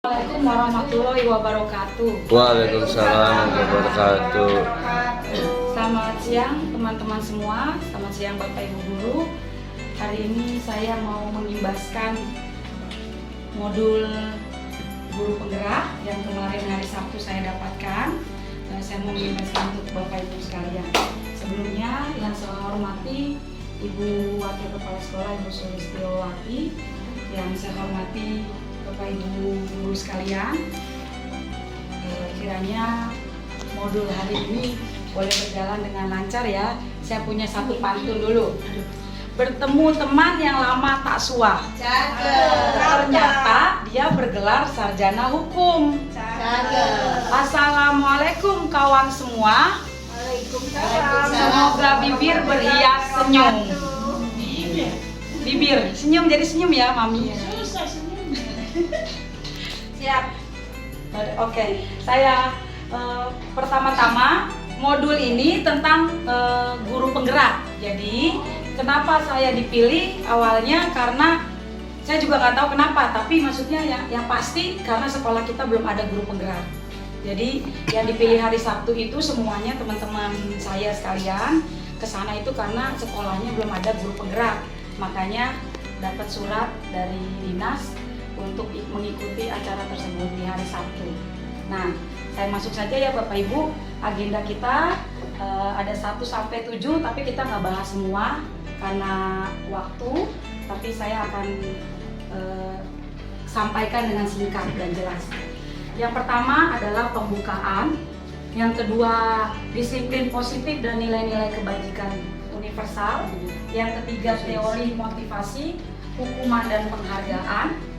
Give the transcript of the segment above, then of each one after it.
Assalamualaikum warahmatullahi wabarakatuh. Waalaikumsalam warahmatullahi wabarakatuh. Selamat siang teman-teman semua, selamat siang Bapak Ibu Guru. Hari ini saya mau mengimbaskan modul guru penggerak yang kemarin hari Sabtu saya dapatkan. Saya mau mengimbaskan untuk Bapak Ibu sekalian. Sebelumnya yang saya hormati Ibu Wakil Kepala Sekolah Ibu Sulistiowati, yang saya hormati Bapak Ibu Guru sekalian, kiranya modul hari ini boleh berjalan dengan lancar ya. Saya punya satu pantun dulu. Bertemu teman yang lama tak sua, ternyata dia bergelar sarjana hukum. Assalamualaikum kawan semua. Semoga bibir berhias senyum. Bibir senyum, jadi senyum ya Mami. Siap. Oke, saya pertama-tama modul ini tentang guru penggerak. Jadi kenapa saya dipilih awalnya karena saya juga nggak tahu kenapa, tapi maksudnya yang pasti karena sekolah kita belum ada guru penggerak. Jadi yang dipilih hari Sabtu itu semuanya teman-teman saya sekalian kesana itu karena sekolahnya belum ada guru penggerak. Makanya dapat surat dari dinas untuk mengikuti acara tersebut di hari Sabtu. Nah, saya masuk saja ya Bapak Ibu. Agenda kita ada 1 sampai 7, tapi kita nggak bahas semua karena waktu. Tapi saya akan sampaikan dengan singkat dan jelas. Yang pertama adalah pembukaan. Yang kedua, disiplin positif dan nilai-nilai kebajikan universal. Yang ketiga, teori motivasi, hukuman dan penghargaan.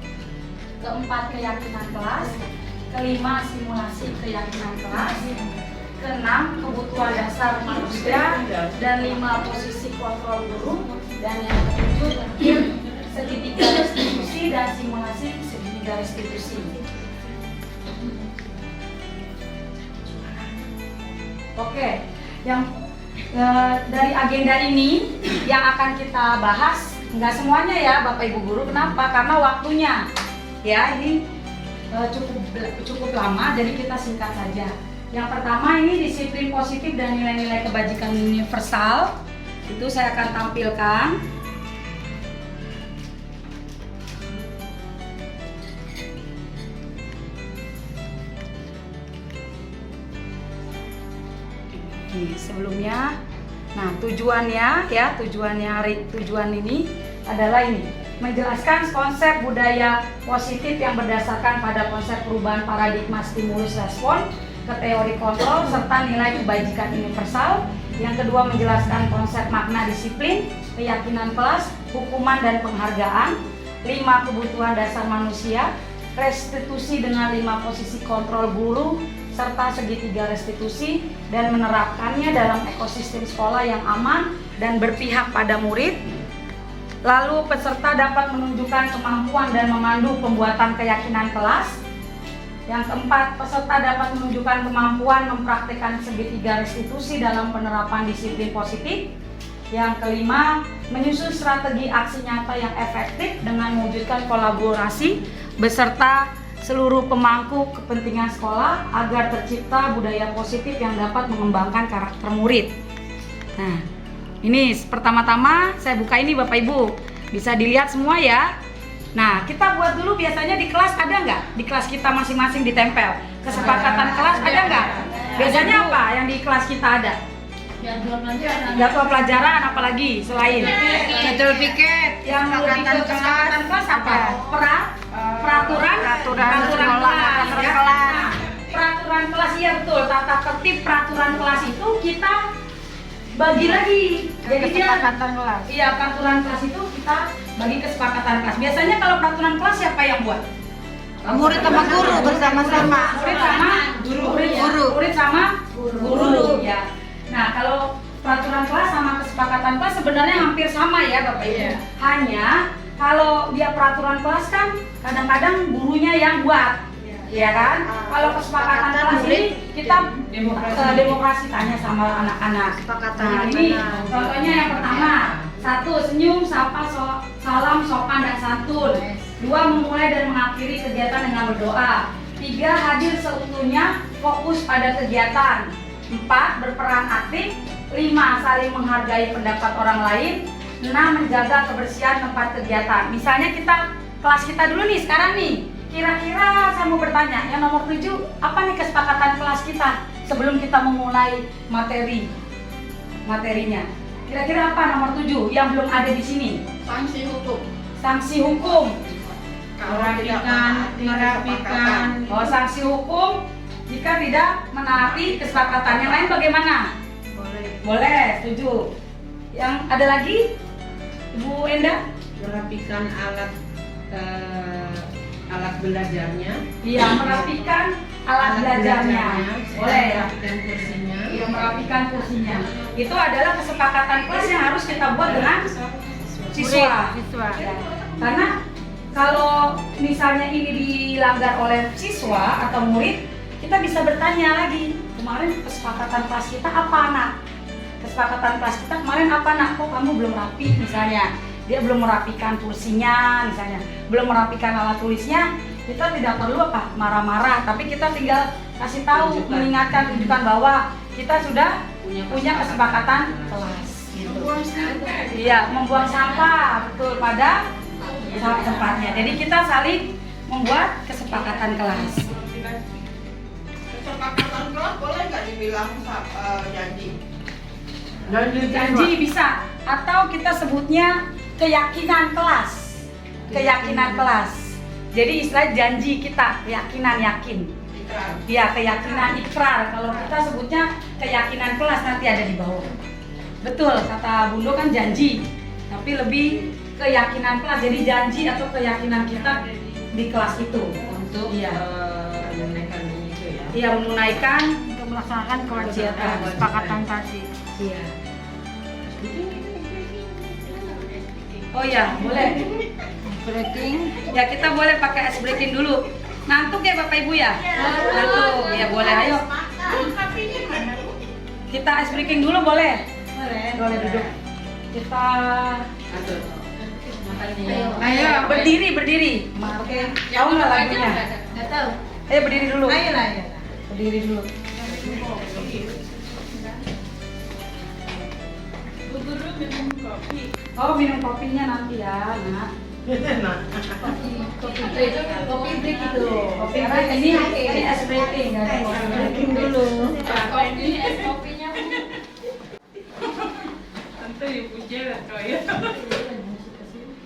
Keempat, keyakinan kelas. Kelima, simulasi keyakinan kelas. Keenam, kebutuhan dasar manusia. Dan 5, posisi kontrol guru. Dan yang ketujuh, segitiga restitusi dan simulasi segitiga restitusi. Oke, yang dari agenda ini yang akan kita bahas nggak semuanya ya Bapak Ibu Guru. Kenapa? Karena waktunya. Ya, ini cukup lama, jadi kita singkat saja. Yang pertama ini disiplin positif dan nilai-nilai kebajikan universal. Itu saya akan tampilkan. Oke, sebelumnya, nah tujuan ini adalah ini. Menjelaskan konsep budaya positif yang berdasarkan pada konsep perubahan paradigma stimulus respon ke teori kontrol serta nilai kebajikan universal. Yang kedua, menjelaskan konsep makna disiplin, keyakinan kelas, hukuman dan penghargaan. 5, kebutuhan dasar manusia, restitusi dengan 5 posisi kontrol guru serta segitiga restitusi, dan menerapkannya dalam ekosistem sekolah yang aman dan berpihak pada murid. Lalu peserta dapat menunjukkan kemampuan dan memandu pembuatan keyakinan kelas. Yang keempat, peserta dapat menunjukkan kemampuan mempraktikkan segitiga restitusi dalam penerapan disiplin positif. Yang kelima, menyusun strategi aksi nyata yang efektif dengan mewujudkan kolaborasi beserta seluruh pemangku kepentingan sekolah agar tercipta budaya positif yang dapat mengembangkan karakter murid. Nah, ini pertama-tama saya buka ini Bapak Ibu, bisa dilihat semua ya. Nah, kita buat dulu biasanya di kelas ada nggak? Di kelas kita masing-masing ditempel. Kesepakatan kelas ada nggak? Biasanya apa yang di kelas kita ada? Jadwal pelajaran apalagi selain? Jadwal piket. Yang lebih ke kesepakatan kelas apa? Peraturan kelas. Nah, peraturan kelas, iya betul. Tata tertib peraturan kelas itu kita bagi lagi. Jadi Kesepakatan kelas. Iya, peraturan kelas itu kita bagi kesepakatan kelas. Biasanya kalau peraturan kelas siapa yang buat? Murid sama guru bersama-sama. Murid sama guru. Ya. Nah, kalau peraturan kelas sama kesepakatan kelas sebenarnya hampir sama ya Bapak Ibu. Iya. Hanya kalau dia peraturan kelas kan kadang-kadang gurunya yang buat. Iya kan? Kalau kesepakatan kelas ini kita demokrasi tanya sama anak-anak. Nah, ini contohnya yang pertama. 1, senyum, sapa, salam, sopan dan santun. 2. Memulai dan mengakhiri kegiatan dengan berdoa. 3. Hadir seutuhnya, fokus pada kegiatan. 4. Berperan aktif. 5. Saling menghargai pendapat orang lain. 6. Menjaga kebersihan tempat kegiatan. Misalnya kelas kita dulu nih sekarang nih. Kira-kira saya mau bertanya, yang nomor 7, apa nih kesepakatan kelas kita sebelum kita memulai materinya? Kira-kira apa nomor 7 yang belum ada di sini? Sanksi hukum. Sanksi hukum. Merapikan. Oh, sanksi hukum jika tidak menaati kesepakatan. Yang lain bagaimana? Boleh, setuju. Yang ada lagi? Ibu Enda? Merapikan alat belajarnya. Iya, merapikan alat belajarnya. Boleh. Merapikan kursinya. Iya, merapikan kursinya. Itu adalah kesepakatan kelas yang harus kita buat dengan siswa. Ya. Karena kalau misalnya ini dilanggar oleh siswa atau murid, kita bisa bertanya lagi, kemarin kesepakatan kelas kita apa, Nak? Kesepakatan kelas kita kemarin apa, Nak? Kok kamu belum rapi misalnya? Dia belum merapikan kursinya misalnya, belum merapikan alat tulisnya. Kita tidak perlu marah-marah, tapi kita tinggal kasih tahu, mengingatkan, tunjukkan bahwa kita sudah punya kesepakatan kelas. Gitu. Iya, membuang sampah betul pada tempatnya. Jadi kita saling membuat kesepakatan kelas. Kesepakatan kelas boleh nggak dibilang janji? Janji bisa, atau kita sebutnya keyakinan kelas. Keyakinan kelas. Jadi istilah janji kita, keyakinan yakin. Ikrar. Iya, keyakinan ikrar. Kalau kita sebutnya keyakinan kelas nanti ada di bawah. Betul, kata Bundo kan janji, tapi lebih keyakinan kelas. Jadi janji atau keyakinan kita di kelas itu Untuk menunaikan itu ya. Iya, menunaikan Untuk melaksanakan kewajiban Kewajiban. kesepakatan tadi. iya. Oh iya, boleh. Breaking. Ya, kita boleh pakai ice breaking dulu. Ngantuk ya Bapak Ibu ya? Ngantuk. Ya boleh, ayo. Kita ice breaking dulu boleh? Boleh duduk. Kita Atur. Makanya. Ayo. berdiri. Oke. Tahu nggak lagunya? Nggak tahu. Ayo berdiri dulu. Ayo lah ya. Berdiri dulu. Oh, minum kopinya nanti ya, Nak. Kopi break itu. Kopi break ini es breaking, nggak ada kopi breaking dulu. Tentu ibu cewek ya.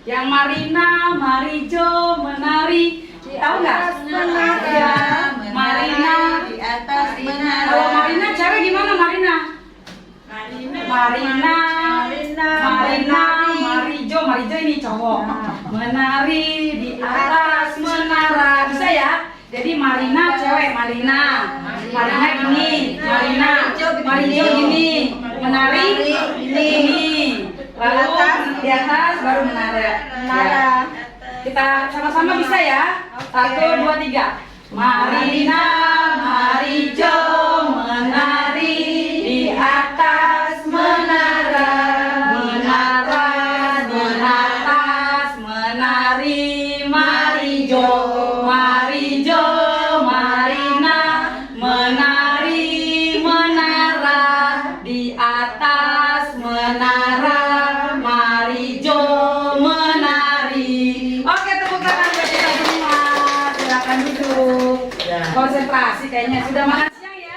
Yang Marina, Marijo, menari. Tahu nggak? Ya, Marina. Di atas menara. Kalau Marina cewek gimana Marina? Marina, Marijo ini cowok. Menari di atas menara. Bisa ya? Jadi Marina cewek, Marina gini, Marijo gini, menari gini. Lalu di atas baru menara. Ya. Kita sama-sama bisa ya? 1, 2, 3. Marina, Marijo, menari di atas menara, menari, Marijo, Marina, menari, menara, di atas menara, Marijo, menari. Oke, tepuk tangan buat kita semua. Silakan duduk. Konsentrasi kayaknya sudah makan siang ya?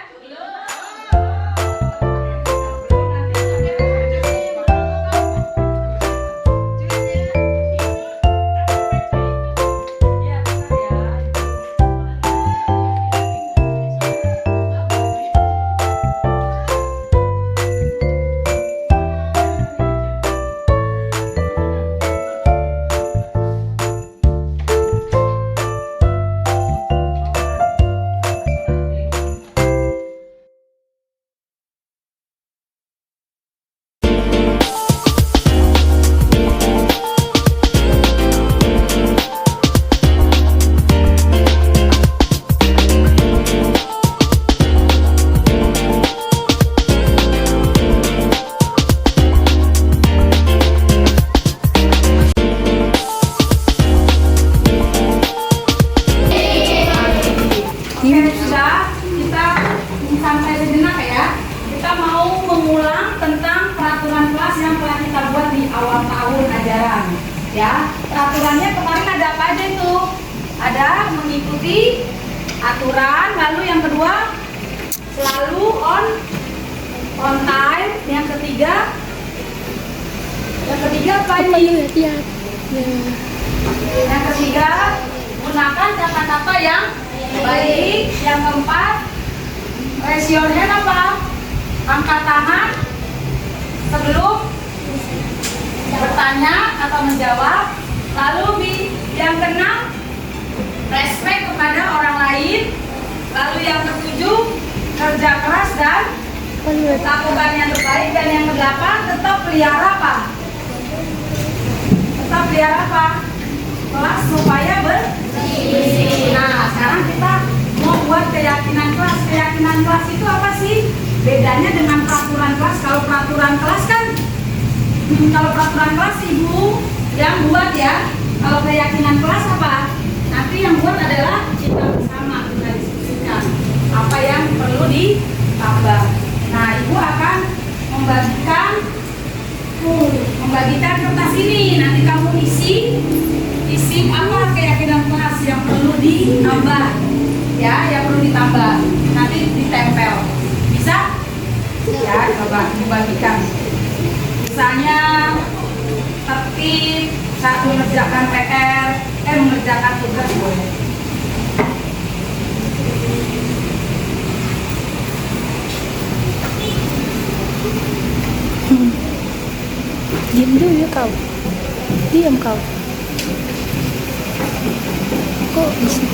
mengikuti aturan. Lalu yang kedua, selalu on time. Yang ketiga apa ini? Yang ketiga, gunakan kata-kata yang baik. Yang keempat, raise your hand apa? Angkat tangan sebelum bertanya atau menjawab. Lalu yang keenam, respect kepada orang lain. Lalu yang ketujuh, kerja keras dan lakukan yang terbaik. Dan yang kedelapan, tetap pelihara apa? Tetap pelihara apa? Kelas supaya bersih. Nah, sekarang kita mau buat keyakinan kelas. Keyakinan kelas itu apa sih? Bedanya dengan peraturan kelas. Kalau peraturan kelas kan, kalau peraturan kelas ibu yang buat ya. Kalau keyakinan kelas apa? Nanti yang buat adalah kita bersama, kita diskusikan apa yang perlu ditambah. Nah, ibu akan membagikan kertas ini. Nanti kamu isi apa keyakinan kelas yang perlu ditambah, ya, yang perlu ditambah. Nanti ditempel. Bisa? Ya, coba dibagikan. Misalnya tertib saat mengerjakan PR, mengerjakan tugas boleh. Diam dulu ya kau. Diam kau. Kok bisa?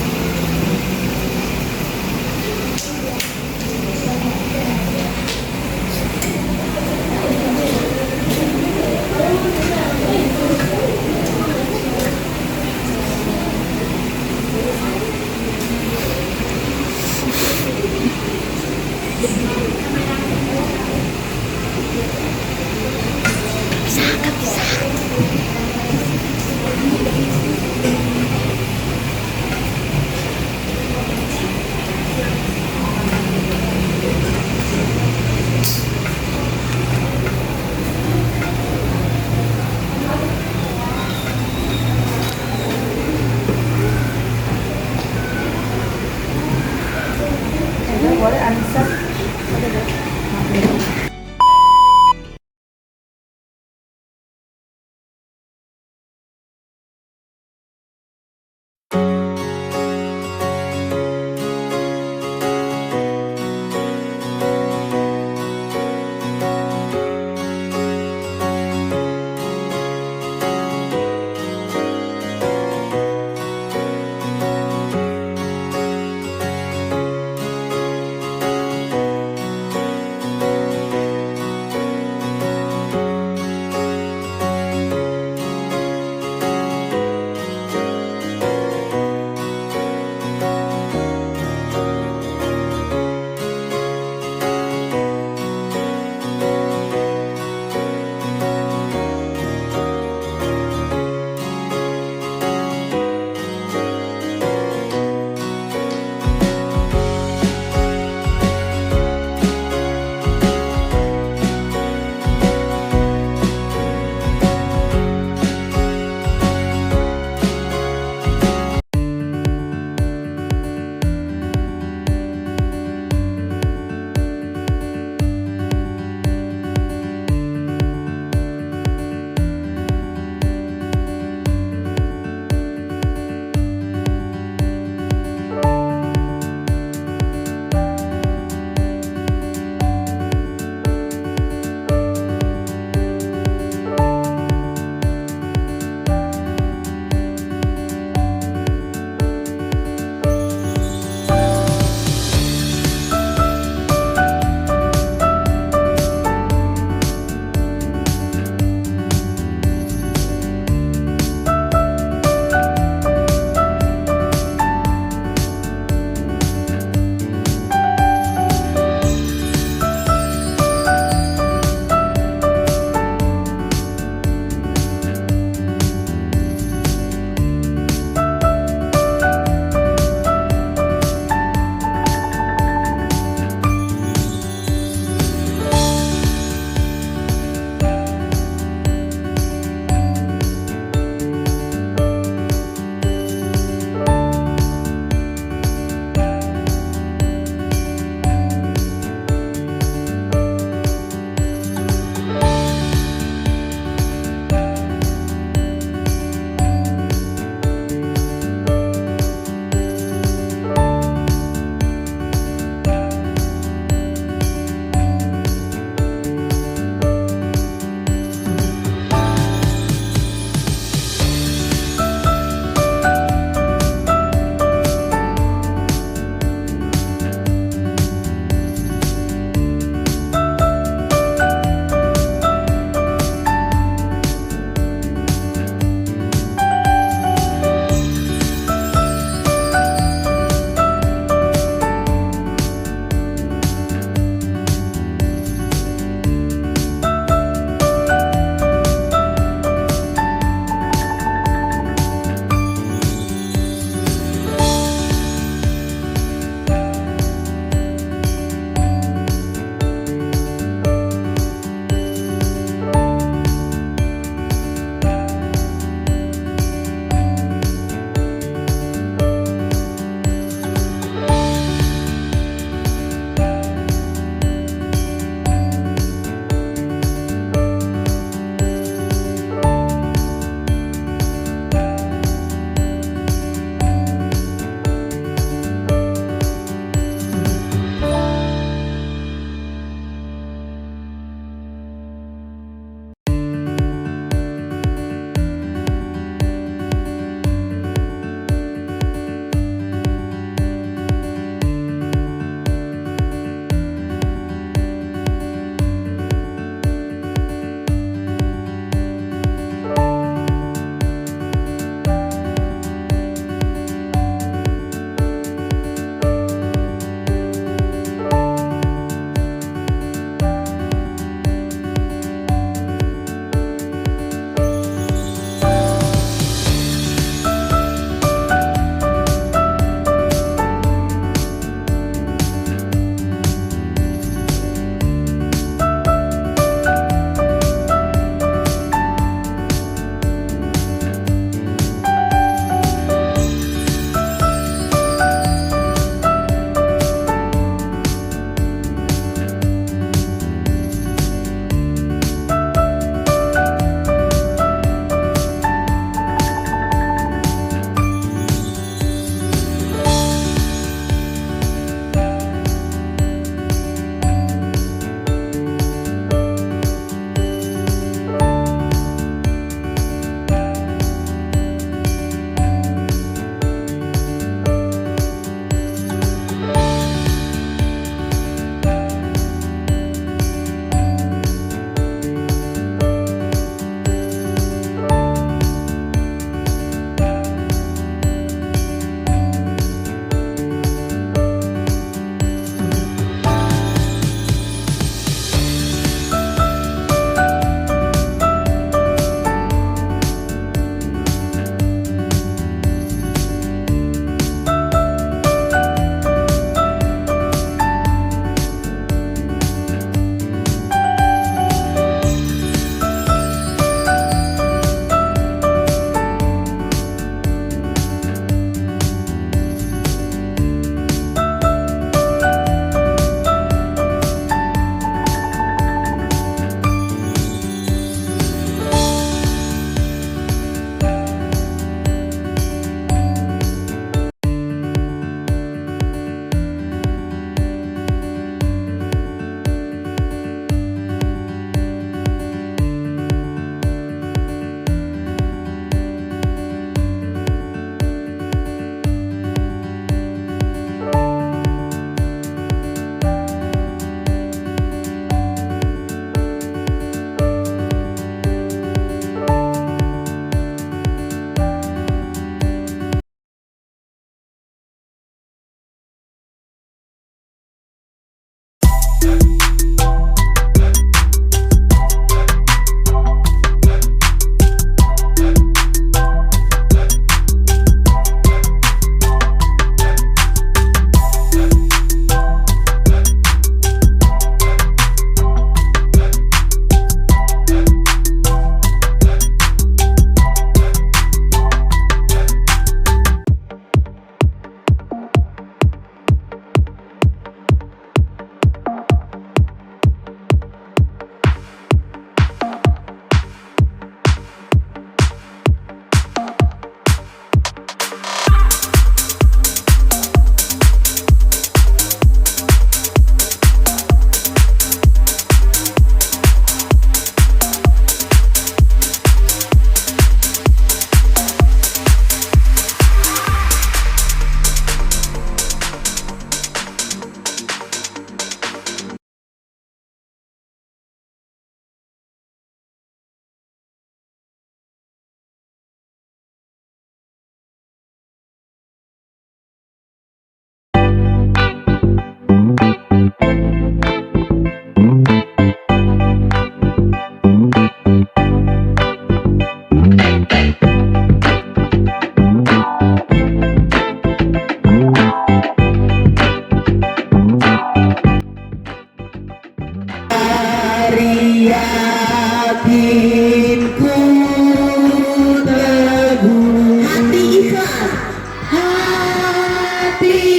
hati